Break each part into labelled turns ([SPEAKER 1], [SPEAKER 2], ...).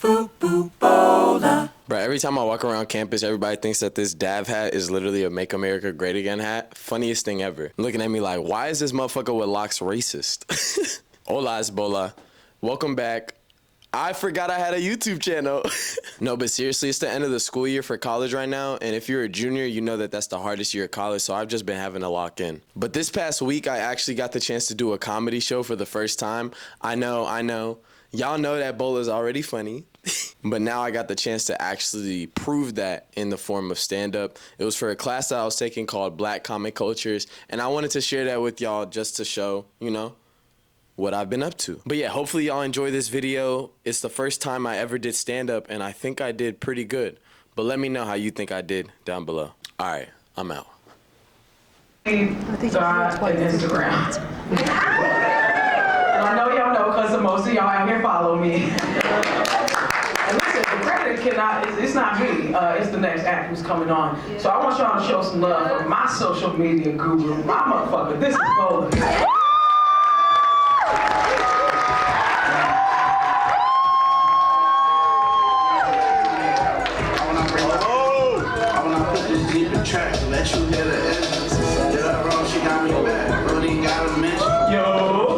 [SPEAKER 1] Bro, every time I walk around campus, everybody thinks that this Dav hat is literally a Make America Great Again hat. Funniest thing ever. Looking at me like, why is this motherfucker with locks racist? Hola, Ebola. Welcome back. I forgot I had a YouTube channel. No, but seriously, it's the end of the school year for college right now. And if you're a junior, you know that that's the hardest year of college. So I've just been having to lock in. But this past week, I actually got the chance to do a comedy show for the first time. I know. Y'all know that Bola's already funny. But now I got the chance to actually prove that in the form of stand-up. It was for a class that I was taking called Black Comic Cultures. And I wanted to share that with y'all just to show, you know, what I've been up to. But yeah, hopefully y'all enjoy this video. It's the first time I ever did stand-up, and I think I did pretty good. But let me know how you think I did down below. All right, I'm out.
[SPEAKER 2] God and Instagram. And I know y'all know because most of y'all out here follow me. And listen, the credit it's not me, it's the next act who's coming on. So I want y'all to show some love for my social media guru, my motherfucker. This is Ebola.
[SPEAKER 3] Track to let you hear the essence. Did I wrong? She got me back. Really got a mention.
[SPEAKER 2] Yo.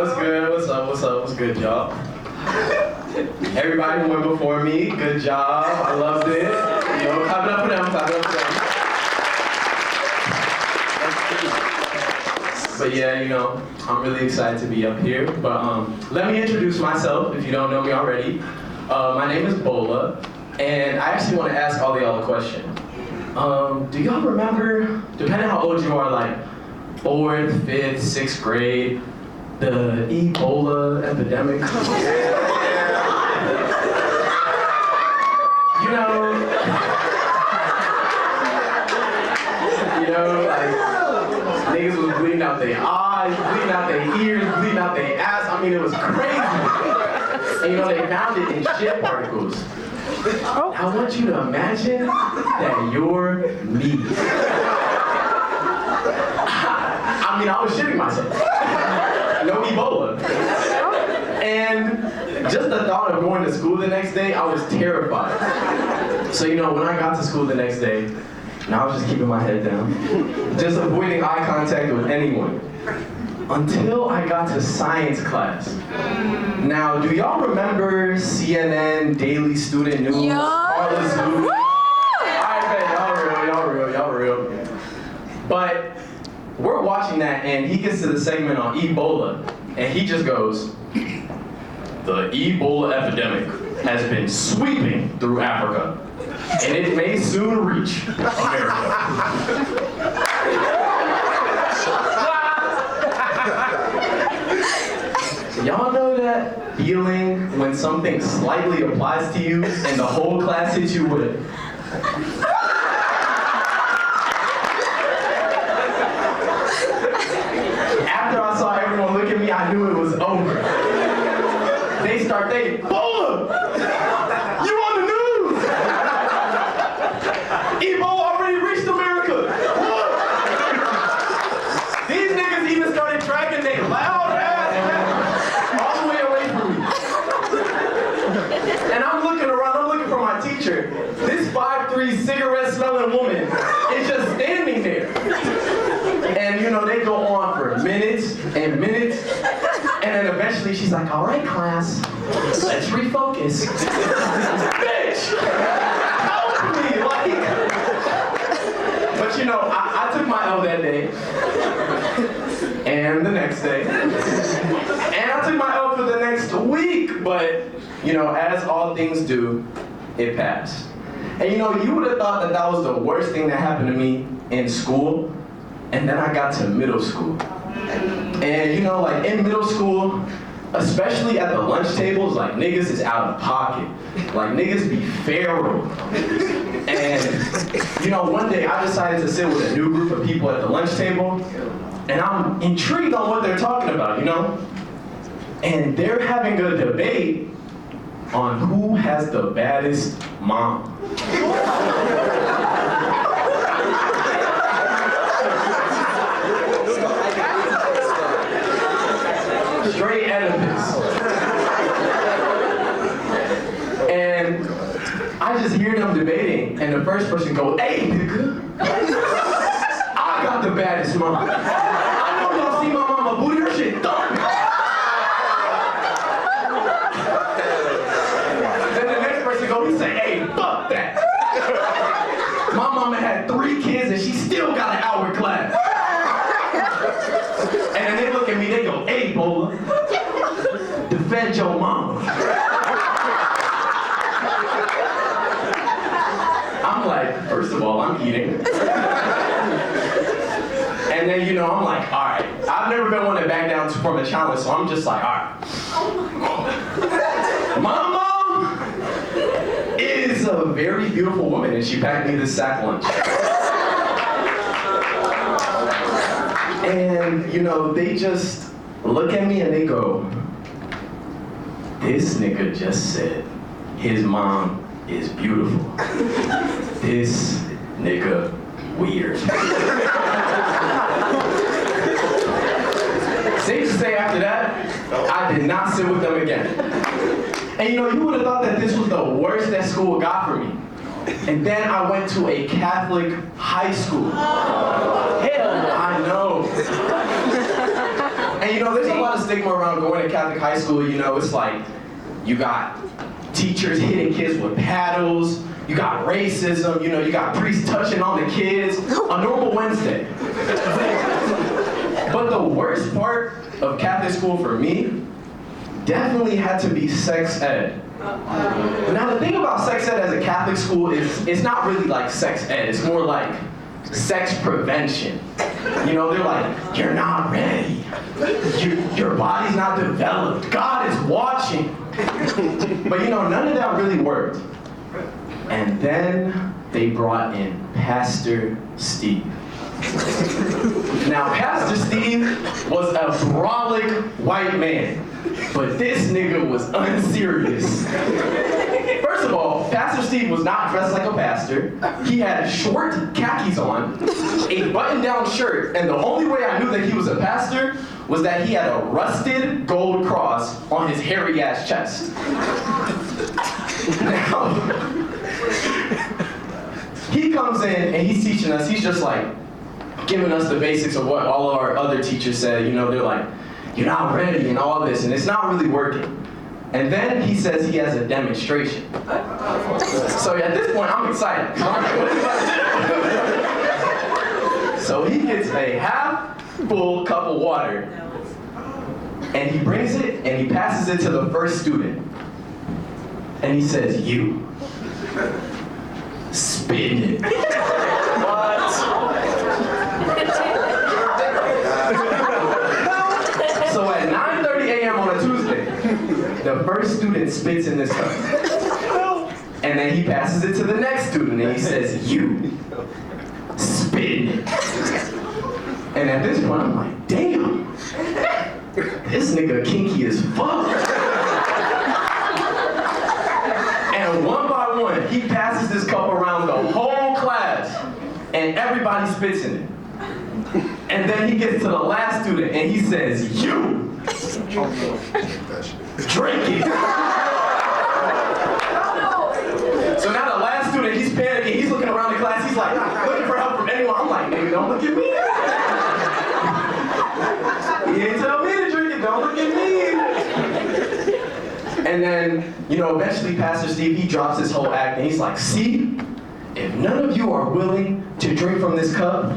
[SPEAKER 4] What's good? What's good, y'all? Everybody who went before me, good job. I loved it. Yo, clap it up for them. But yeah, you know, I'm really excited to be up here. But let me introduce myself if you don't know me already. My name is Ebola. And I actually want to ask all of y'all a question. Do y'all remember, depending how old you are, like 4th, 5th, 6th grade, the Ebola epidemic? you know, like niggas was bleeding out their eyes, bleeding out their ears, bleeding out their ass. I mean, it was crazy. And you know, they found it in shit particles. I want you to imagine that you're me. I mean, I was shitting myself. No Ebola. And just the thought of going to school the next day, I was terrified. So, you know, when I got to school the next day, and I was just keeping my head down, just avoiding eye contact with anyone. Until I got to science class. Now, do y'all remember CNN, Daily Student News, Carlos Lewis? I bet y'all real. But we're watching that, and he gets to the segment on Ebola, and he just goes, "The Ebola epidemic has been sweeping through Africa, and it may soon reach America." Y'all know that feeling when something slightly applies to you and the whole class hits you with it? After I saw everyone look at me, I knew it was over. They start thinking, "Ebola! You on the news! Ebola already reached America! Look!" These niggas even started tracking their loud ass all the way away from me. And I'm looking around, I'm looking for my teacher. This 5'3" cigarette-smelling woman is just standing there. And you know, they go on for minutes and minutes. And then eventually she's like, "All right, class, let's refocus." Bitch! Help me, like. But you know, I took my L that day. And the next day. And I took my L for the next week. But, you know, as all things do, it passed. And you know, you would have thought that that was the worst thing that happened to me in school. And then I got to middle school. And you know, like in middle school, especially at the lunch tables, like niggas is out of pocket. Like niggas be feral. And you know, one day I decided to sit with a new group of people at the lunch table, and I'm intrigued on what they're talking about, you know? And they're having a debate on who has the baddest mom. Straight Oedipus. I just hear them debating, and the first person goes, "Hey, nigga, I got the baddest mom. I know y'all see my mama booty, her shit thumping." Then the next person goes, he say, "Hey, fuck that. My mama had 3 kids and she still got an hourglass." And then they look at me, they go, "Hey, Ebola, defend your mama." I'm like, first of all, I'm eating. And then, you know, I'm like, all right. I've never been one to back down from a challenge, so I'm just like, all right. My mom is a very beautiful woman, and she packed me this sack lunch. And, you know, they just look at me and they go, "This nigga just said his mom is beautiful. This nigga weird." Safe to say after that, I did not sit with them again. And you know, you would have thought that this was the worst that school got for me. And then I went to a Catholic high school. Hell no. I know. And you know, there's a lot of stigma around going to Catholic high school. You know, it's like, you got teachers hitting kids with paddles, you got racism, you know, you got priests touching on the kids, a normal Wednesday. But the worst part of Catholic school for me definitely had to be sex ed. Now the thing about sex ed as a Catholic school is it's not really like sex ed, it's more like sex prevention. You know, they're like, "You're not ready. Your body's not developed. God is watching." But you know, none of that really worked. And then they brought in Pastor Steve. Now, Pastor Steve was a brolic white man, but this nigga was unserious. First of all, Pastor Steve was not dressed like a pastor. He had short khakis on, a button-down shirt, and the only way I knew that he was a pastor was that he had a rusted gold cross on his hairy-ass chest. Now, he comes in and he's teaching us, he's just like giving us the basics of what all of our other teachers said. You know, they're like, "You're not ready," and all this, and it's not really working. And then he says he has a demonstration. So at this point, I'm excited. So I'm like, what is he about to do? So he gets a half full cup of water, and he brings it and he passes it to the first student. And he says, "You, spin it." What? So at 9:30 a.m. on a Tuesday, the first student spits in this cup. And then he passes it to the next student and he says, "You, spin it." And at this point, I'm like, damn, this nigga kinky as fuck. And one by one, he passes this cup around the whole class, and everybody spits in it. And then he gets to the last student, and he says, "You, drink it." So now the last student, he's panicking, he's looking around the class, he's like, looking for help from anyone. I'm like, "Nigga, don't look at me." He didn't tell me to drink it, don't look at me. And then, you know, eventually Pastor Steve, he drops his whole act and he's like, "See, if none of you are willing to drink from this cup,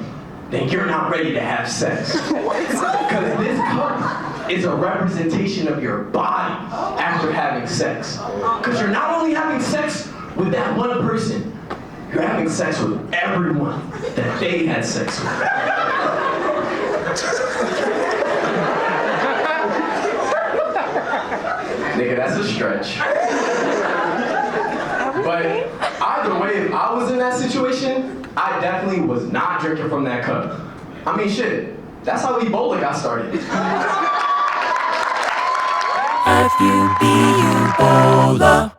[SPEAKER 4] then you're not ready to have sex. Because this cup is a representation of your body after having sex. Because you're not only having sex with that one person, you're having sex with everyone that they had sex with." Nigga, that's a stretch. But either way, if I was in that situation, I definitely was not drinking from that cup. I mean, shit, that's how Ebola got started.
[SPEAKER 5] Ebola.